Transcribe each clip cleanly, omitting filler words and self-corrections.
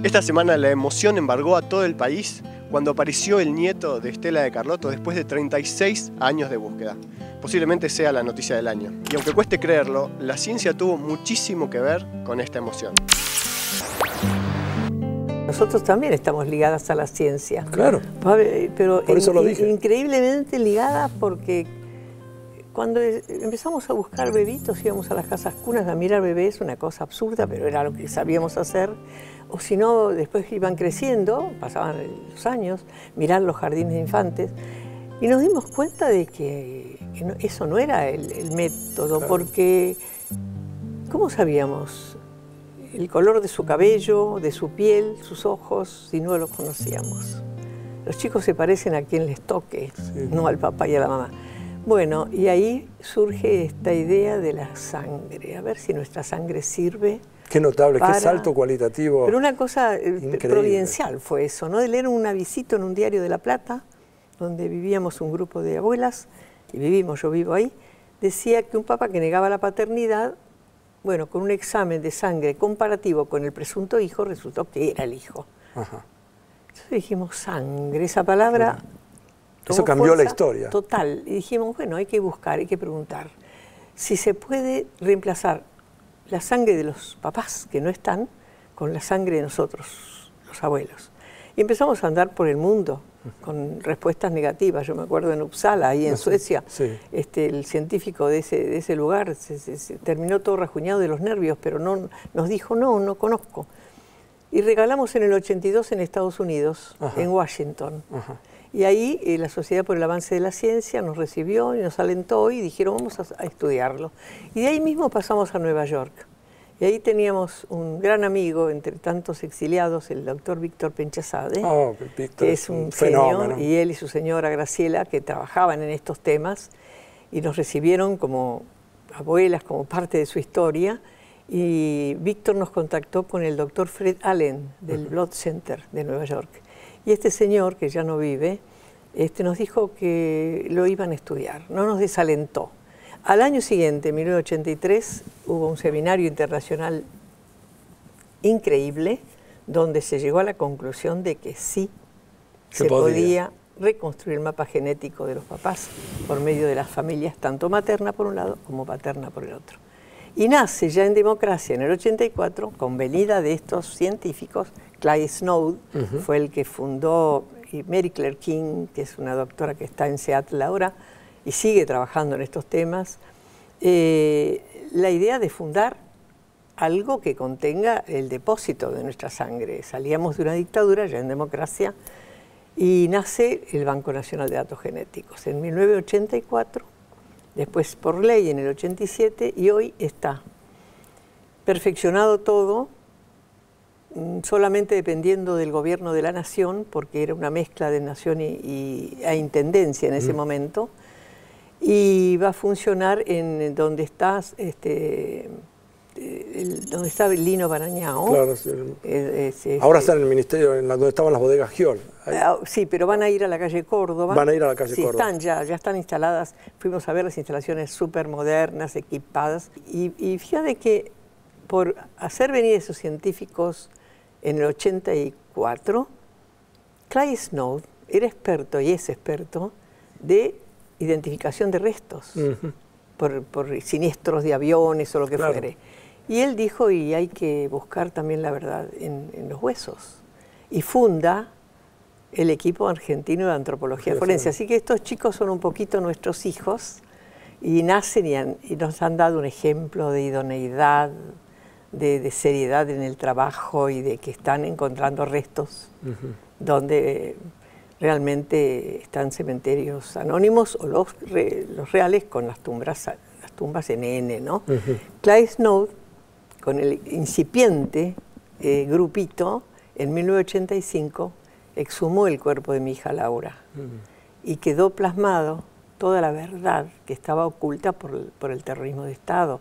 Esta semana la emoción embargó a todo el país cuando apareció el nieto de Estela de Carlotto después de 36 años de búsqueda. Posiblemente sea la noticia del año. Y aunque cueste creerlo, la ciencia tuvo muchísimo que ver con esta emoción. Nosotros también estamos ligadas a la ciencia. Claro. Pero por eso lo dije. Increíblemente ligadas, porque cuando empezamos a buscar bebitos, íbamos a las casas cunas a mirar bebés, una cosa absurda, pero era lo que sabíamos hacer. O si no, después iban creciendo, pasaban los años, mirar los jardines de infantes, y nos dimos cuenta de que eso no era el método, claro. Porque ¿cómo sabíamos el color de su cabello, de su piel, sus ojos, si no los conocíamos? Los chicos se parecen a quien les toque, sí. No al papá y a la mamá. Bueno, y ahí surge esta idea de la sangre, a ver si nuestra sangre sirve. Qué notable, qué salto cualitativo. Pero una cosa providencial fue eso, ¿no? De leer un avisito en un diario de La Plata, donde vivíamos un grupo de abuelas, y yo vivo ahí, decía que un papá que negaba la paternidad, bueno, con un examen de sangre comparativo con el presunto hijo, resultó que era el hijo. Ajá. Entonces dijimos, sangre, esa palabra... Eso cambió la historia. Total. Y dijimos, bueno, hay que buscar, hay que preguntar si se puede reemplazar la sangre de los papás que no están con la sangre de nosotros, los abuelos. Y empezamos a andar por el mundo con respuestas negativas. Yo me acuerdo en Uppsala, ahí en Suecia, sí. El científico de ese lugar se terminó todo rajuñado de los nervios, pero no, nos dijo, no conozco. Y regalamos en el 82 en Estados Unidos, ajá. En Washington. Ajá. Y ahí la Sociedad por el Avance de la Ciencia nos recibió y nos alentó y dijeron vamos a estudiarlo. Y de ahí mismo pasamos a Nueva York. Y ahí teníamos un gran amigo, entre tantos exiliados, el doctor Víctor Penchazade, que es un genio, y él y su señora Graciela, que trabajaban en estos temas, y nos recibieron como abuelas, como parte de su historia. Y Víctor nos contactó con el doctor Fred Allen, del Blood Center de Nueva York. Y este señor, que ya no vive, nos dijo que lo iban a estudiar, no nos desalentó. Al año siguiente, en 1983, hubo un seminario internacional increíble, donde se llegó a la conclusión de que sí se podía reconstruir el mapa genético de los papás por medio de las familias, tanto materna por un lado como paterna por el otro. Y nace ya en Democracia en el 84, con venida de estos científicos. Clyde Snow fue el que fundó, y Mary Claire King, que es una doctora que está en Seattle ahora, y sigue trabajando en estos temas, la idea de fundar algo que contenga el depósito de nuestra sangre. Salíamos de una dictadura, ya en Democracia, y nace el Banco Nacional de Datos Genéticos en 1984, después por ley en el 87, y hoy está perfeccionado todo, solamente dependiendo del gobierno de la nación, porque era una mezcla de nación y intendencia en ese momento, y va a funcionar en donde está Lino Barañao. Claro, sí. Ahora está en el ministerio, donde estaban las bodegas Giol. Sí, pero van a ir a la calle Córdoba. Van a ir a la calle Córdoba. Ya están instaladas. Fuimos a ver las instalaciones súper modernas, equipadas. Y fíjate que por hacer venir esos científicos en el 84, Clyde Snow era experto y es experto de identificación de restos por siniestros de aviones o lo que fuere. Y él dijo, y hay que buscar también la verdad en los huesos. Y funda el equipo argentino de antropología forense. Así que estos chicos son un poquito nuestros hijos y nacen y nos han dado un ejemplo de idoneidad, de seriedad en el trabajo y de que están encontrando restos donde realmente están cementerios anónimos o los reales con las tumbas en N, ¿no? Clyde Snow, con el incipiente grupito, en 1985 exhumó el cuerpo de mi hija Laura y quedó plasmado toda la verdad que estaba oculta por el terrorismo de Estado.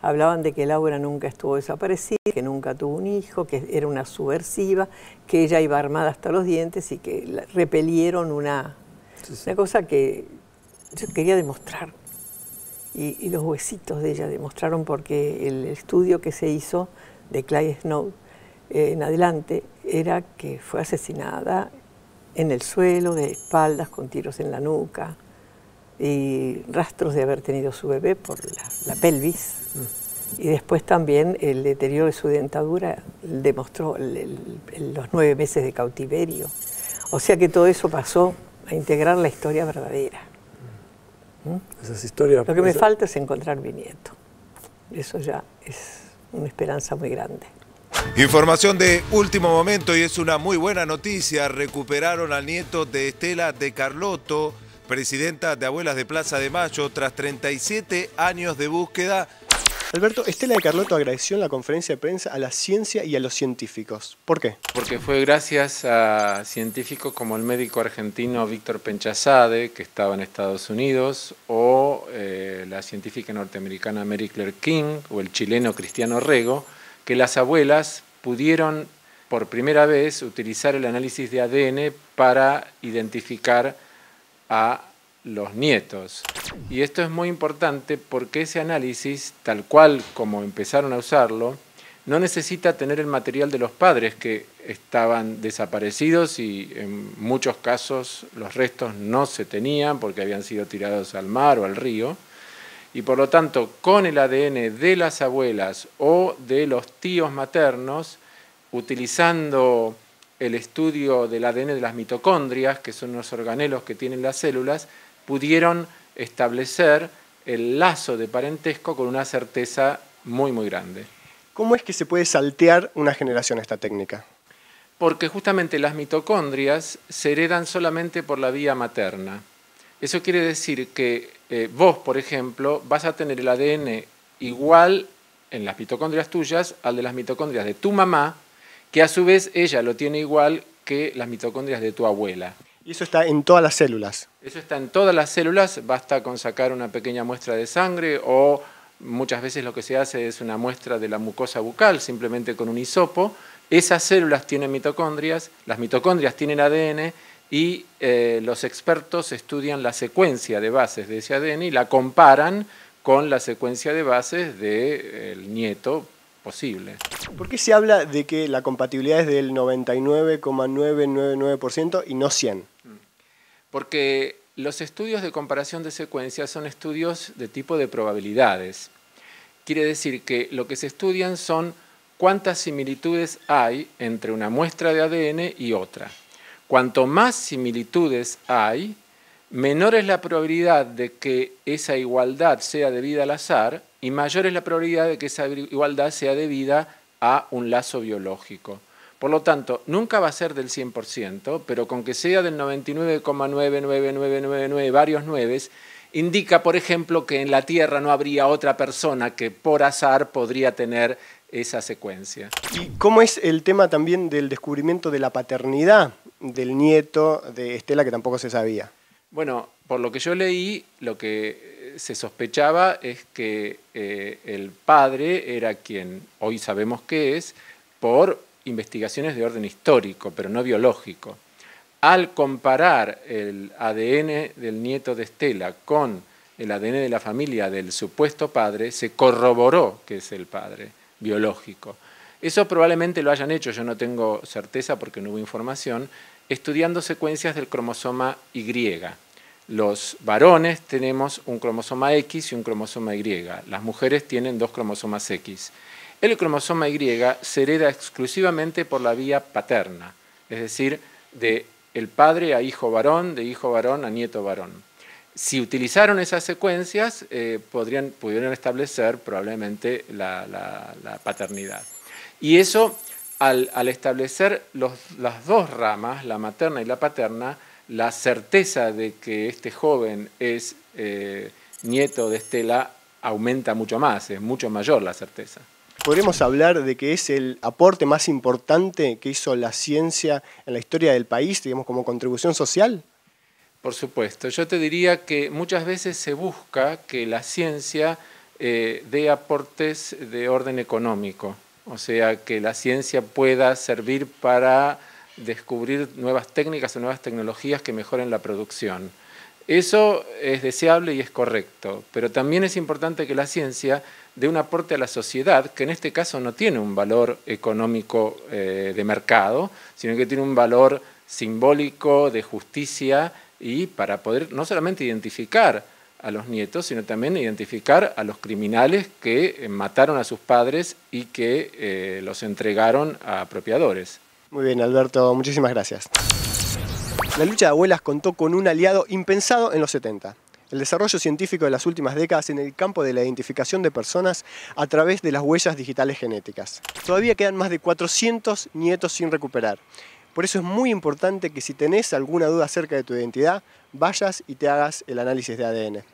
Hablaban de que Laura nunca estuvo desaparecida, que nunca tuvo un hijo, que era una subversiva, que ella iba armada hasta los dientes y que repelieron una cosa que yo quería demostrar. Y los huesitos de ella demostraron, porque el estudio que se hizo de Clyde Snow en adelante era que fue asesinada en el suelo, de espaldas, con tiros en la nuca, y rastros de haber tenido su bebé por la pelvis. Y después también el deterioro de su dentadura demostró los 9 meses de cautiverio. O sea que todo eso pasó a integrar la historia verdadera. Esas historias, lo que me falta es encontrar mi nieto. Eso ya es una esperanza muy grande. Información de último momento y es una muy buena noticia. Recuperaron al nieto de Estela de Carlotto, presidenta de Abuelas de Plaza de Mayo, tras 37 años de búsqueda. Alberto, Estela de Carlotto agradeció en la conferencia de prensa a la ciencia y a los científicos. ¿Por qué? Porque fue gracias a científicos como el médico argentino Víctor Penchazade, que estaba en Estados Unidos, o la científica norteamericana Mary Claire King, o el chileno Cristiano Rego, que las abuelas pudieron por primera vez utilizar el análisis de ADN para identificar a los nietos. Y esto es muy importante porque ese análisis, tal cual como empezaron a usarlo, no necesita tener el material de los padres que estaban desaparecidos y en muchos casos los restos no se tenían porque habían sido tirados al mar o al río. Y por lo tanto, con el ADN de las abuelas o de los tíos maternos, utilizando el estudio del ADN de las mitocondrias, que son los organelos que tienen las células, pudieron establecer el lazo de parentesco con una certeza muy, muy grande. ¿Cómo es que se puede saltear una generación esta técnica? Porque justamente las mitocondrias se heredan solamente por la vía materna. Eso quiere decir que vos, por ejemplo, vas a tener el ADN igual en las mitocondrias tuyas al de las mitocondrias de tu mamá, que a su vez ella lo tiene igual que las mitocondrias de tu abuela. Y eso está en todas las células. Eso está en todas las células, basta con sacar una pequeña muestra de sangre o muchas veces lo que se hace es una muestra de la mucosa bucal, simplemente con un hisopo. Esas células tienen mitocondrias, las mitocondrias tienen ADN y los expertos estudian la secuencia de bases de ese ADN y la comparan con la secuencia de bases del nieto posible. ¿Por qué se habla de que la compatibilidad es del 99,999% y no 100%? Porque los estudios de comparación de secuencias son estudios de tipo de probabilidades. Quiere decir que lo que se estudian son cuántas similitudes hay entre una muestra de ADN y otra. Cuanto más similitudes hay, menor es la probabilidad de que esa igualdad sea debida al azar y mayor es la probabilidad de que esa igualdad sea debida a un lazo biológico. Por lo tanto, nunca va a ser del 100%, pero con que sea del 99,99999 varios nueves, indica, por ejemplo, que en la Tierra no habría otra persona que por azar podría tener esa secuencia. ¿Y cómo es el tema también del descubrimiento de la paternidad del nieto de Estela, que tampoco se sabía? Bueno, por lo que yo leí, lo que se sospechaba es que el padre era quien hoy sabemos que es, por investigaciones de orden histórico, pero no biológico. Al comparar el ADN del nieto de Estela con el ADN de la familia del supuesto padre, se corroboró que es el padre biológico. Eso probablemente lo hayan hecho, yo no tengo certeza porque no hubo información, estudiando secuencias del cromosoma Y. Los varones tenemos un cromosoma X y un cromosoma Y. Las mujeres tienen 2 cromosomas X. El cromosoma Y se hereda exclusivamente por la vía paterna, es decir, de el padre a hijo varón, de hijo varón a nieto varón. Si utilizaron esas secuencias, pudieron establecer probablemente la paternidad. Y eso, al establecer las dos ramas, la materna y la paterna, la certeza de que este joven es nieto de Estela aumenta mucho más, es mucho mayor la certeza. ¿Podríamos hablar de que es el aporte más importante que hizo la ciencia en la historia del país, digamos, como contribución social? Por supuesto. Yo te diría que muchas veces se busca que la ciencia dé aportes de orden económico, o sea, que la ciencia pueda servir para descubrir nuevas técnicas o nuevas tecnologías que mejoren la producción. Eso es deseable y es correcto, pero también es importante que la ciencia dé un aporte a la sociedad, que en este caso no tiene un valor económico de mercado, sino que tiene un valor simbólico de justicia y para poder no solamente identificar a los nietos, sino también identificar a los criminales que mataron a sus padres y que los entregaron a apropiadores. Muy bien, Alberto, muchísimas gracias. La lucha de abuelas contó con un aliado impensado en los 70. El desarrollo científico de las últimas décadas en el campo de la identificación de personas a través de las huellas digitales genéticas. Todavía quedan más de 400 nietos sin recuperar. Por eso es muy importante que si tenés alguna duda acerca de tu identidad, vayas y te hagas el análisis de ADN.